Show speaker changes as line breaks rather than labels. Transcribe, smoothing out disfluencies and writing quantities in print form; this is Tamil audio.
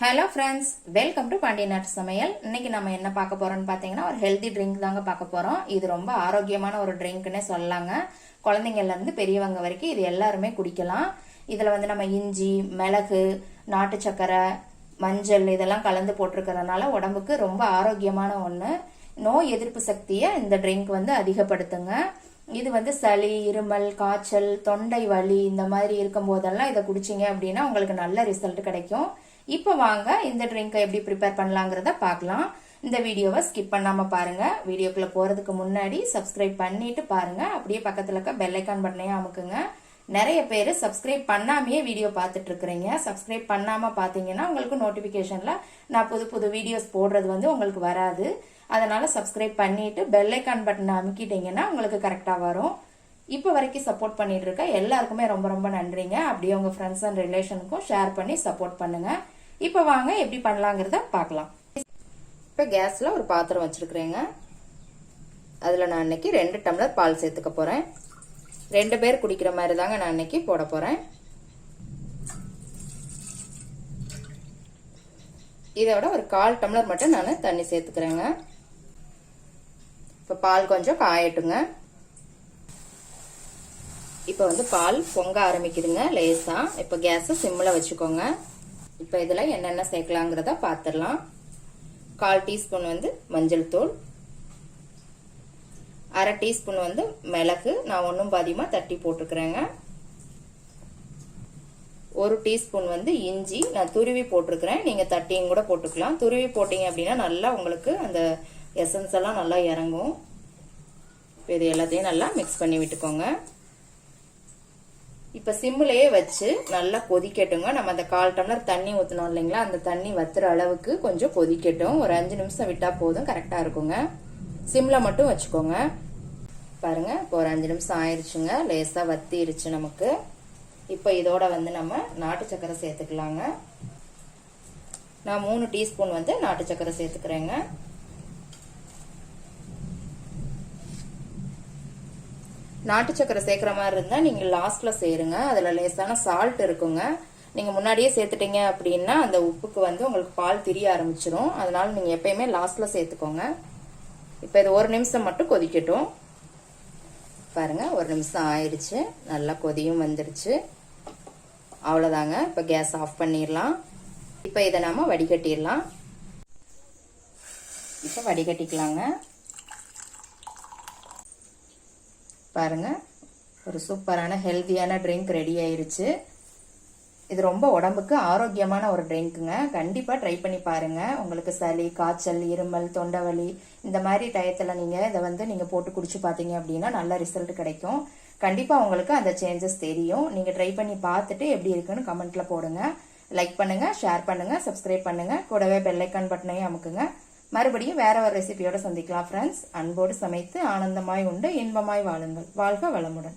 Hello friends, welcome to Pandya நாட்டு சமையல். இன்னைக்கு நம்ம என்ன பார்க்க போறோம்னு பார்த்தீங்கன்னா ஒரு ஹெல்தி ட்ரிங்க் தாங்க பார்க்க போறோம். இது ரொம்ப ஆரோக்கியமான ஒரு ட்ரிங்க்னே சொல்லலாங்க. குழந்தைங்கள்ல இருந்து பெரியவங்க வரைக்கும் இது எல்லாருமே குடிக்கலாம். இதுல வந்து நம்ம இஞ்சி, மிளகு, நாட்டு சக்கரை, மஞ்சள் இதெல்லாம் கலந்து போட்டிருக்கிறதுனால உடம்புக்கு ரொம்ப ஆரோக்கியமான ஒன்று. நோய் எதிர்ப்பு சக்தியை இந்த ட்ரிங்க் வந்து அதிகப்படுத்துங்க. இது வந்து சளி, இருமல், காய்ச்சல், தொண்டை வலி இந்த மாதிரி இருக்கும் போதெல்லாம் இதை குடிச்சிங்க அப்படின்னா உங்களுக்கு நல்ல ரிசல்ட் கிடைக்கும். இப்போ வாங்க இந்த ட்ரிங்கை எப்படி ப்ரிப்பேர் பண்ணலாங்கிறத பார்க்கலாம். இந்த வீடியோவை ஸ்கிப் பண்ணாம பாருங்க. வீடியோக்குள்ள போறதுக்கு முன்னாடி சப்ஸ்கிரைப் பண்ணிட்டு பாருங்க. அப்படியே பக்கத்துல இருக்க பெல் ஐக்கான் பட்டனையும் அமுக்குங்க. நிறைய பேர் சப்ஸ்கிரைப் பண்ணாமையே வீடியோ பார்த்துட்டு இருக்கிறீங்க. சப்ஸ்கிரைப் பண்ணாம பாத்தீங்கன்னா உங்களுக்கு நோட்டிபிகேஷன்ல நான் புது புது வீடியோஸ் போடுறது வந்து உங்களுக்கு வராது. அதனால சப்ஸ்கிரைப் பண்ணிட்டு பெல் ஐக்கான் பட்டனை அமுக்கிட்டீங்கன்னா உங்களுக்கு கரெக்டா வரும். இப்போ வரைக்கும் சப்போர்ட் பண்ணிட்டு இருக்க எல்லாருக்குமே ரொம்ப ரொம்ப நன்றிங்க. அப்படியே உங்க ஃப்ரெண்ட்ஸ் அண்ட் ரிலேஷனுக்கும் ஷேர் பண்ணி சப்போர்ட் பண்ணுங்க. இப்போ வாங்க எப்படி பண்ணலாங்கிறத பார்க்கலாம். இப்போ கேஸ்ல ஒரு பாத்திரம் வச்சிருக்கிறேங்க. அதுல நான் இன்னைக்கு 2 டம்ளர் பால் சேர்த்துக்க போறேன். 2 பேர் குடிக்கிற மாதிரி தாங்க நான் இன்னைக்கு போட போறேன். இதோட ஒரு 1/4 டம்ளர் மட்டும் நான் தண்ணி சேர்த்துக்கிறேங்க. இப்போ பால் கொஞ்சம் காயட்டுங்க. இப்போ வந்து பால் பொங்க ஆரம்பிக்குதுங்க லேசா. இப்போ கேஸை சிம்மில் வச்சுக்கோங்க. இப்போ இதில் என்னென்ன சேர்க்கலாங்கிறத பார்த்துடலாம். 1/4 டீஸ்பூன் வந்து மஞ்சள் தூள், 1/2 டீஸ்பூன் வந்து மிளகு, நான் ஒன்றும் பாதியமாக தட்டி போட்டிருக்கிறேங்க. 1 டீஸ்பூன் வந்து இஞ்சி, நான் துருவி போட்டிருக்கிறேன். நீங்கள் தட்டியும் கூட போட்டுக்கலாம். துருவி போட்டீங்க அப்படின்னா நல்லா உங்களுக்கு அந்த எசன்ஸ் எல்லாம் நல்லா இறங்கும். இப்போ இது எல்லாத்தையும் நல்லா மிக்ஸ் பண்ணி விட்டுக்கோங்க. இப்ப சிம்மிலேயே வச்சு நல்லா கொதிக்கட்டுங்க. நம்ம அந்த 1/4 டம்ளர் தண்ணி ஊற்றணும் இல்லைங்களா, அந்த தண்ணி வத்துற அளவுக்கு கொஞ்சம் கொதிக்கட்டும். ஒரு 5 நிமிஷம் விட்டா போதும், கரெக்டா இருக்குங்க. சிம்ல மட்டும் வச்சுக்கோங்க. பாருங்க, இப்போ ஒரு 5 நிமிஷம் ஆயிடுச்சுங்க. லேசா வத்திருச்சு நமக்கு. இப்போ இதோட வந்து நம்ம நாட்டு சக்கரை சேர்த்துக்கலாங்க. நான் 3 டீஸ்பூன் வந்து நாட்டு சக்கரை சேர்த்துக்கிறேங்க. நாட்டு சக்கரை சேர்க்கிற மாதிரி இருந்தா நீங்க லாஸ்ட்ல சேருங்க. அதுல லேசான சால்ட் இருக்குங்க. நீங்க முன்னாடியே சேர்த்துட்டீங்க அப்படின்னா அந்த உப்புக்கு வந்து உங்களுக்கு பால் திரிய ஆரம்பிச்சிடும். அதனால நீங்க எப்பயுமே லாஸ்ட்ல சேர்த்துக்கோங்க. இப்ப இது 1 நிமிஷம் மட்டும் கொதிக்கட்டும். பாருங்க, 1 நிமிஷம் ஆயிடுச்சு. நல்லா கொதியும் வந்துருச்சு. அவ்வளவுதாங்க. இப்ப கேஸ் ஆஃப் பண்ணிடலாம். இப்ப இதை நாம வடிகட்டிடலாம். இப்ப வடிகட்டிக்கலாங்க. பாருங்க, ஒரு சூப்பரான ஹெல்தியான ட்ரிங்க் ரெடி ஆயிருச்சு. இது ரொம்ப உடம்புக்கு ஆரோக்கியமான ஒரு ட்ரிங்க்குங்க. கண்டிப்பா ட்ரை பண்ணி பாருங்க. உங்களுக்கு சளி, காய்ச்சல், இருமல், தொண்டவலி இந்த மாதிரி டயத்துல நீங்க இதை வந்து நீங்க போட்டு குடிச்சு பாத்தீங்க அப்படின்னா நல்ல ரிசல்ட் கிடைக்கும். கண்டிப்பா உங்களுக்கு அந்த சேஞ்சஸ் தெரியும். நீங்க ட்ரை பண்ணி பார்த்துட்டு எப்படி இருக்குன்னு கமெண்ட்ல போடுங்க. லைக் பண்ணுங்க, ஷேர் பண்ணுங்க, சப்ஸ்கிரைப் பண்ணுங்க. கூடவே பெல் ஐக்கான் பட்டனையும் அமுக்குங்க. மறுபடியும் வேற ஒரு ரெசிபியோட சந்திக்கலாம் ஃப்ரெண்ட்ஸ். அன்போடு சமைத்து ஆனந்தமாய் உண்டு இன்பமாய் வாழுங்கள். வாழ்க வளமுடன்.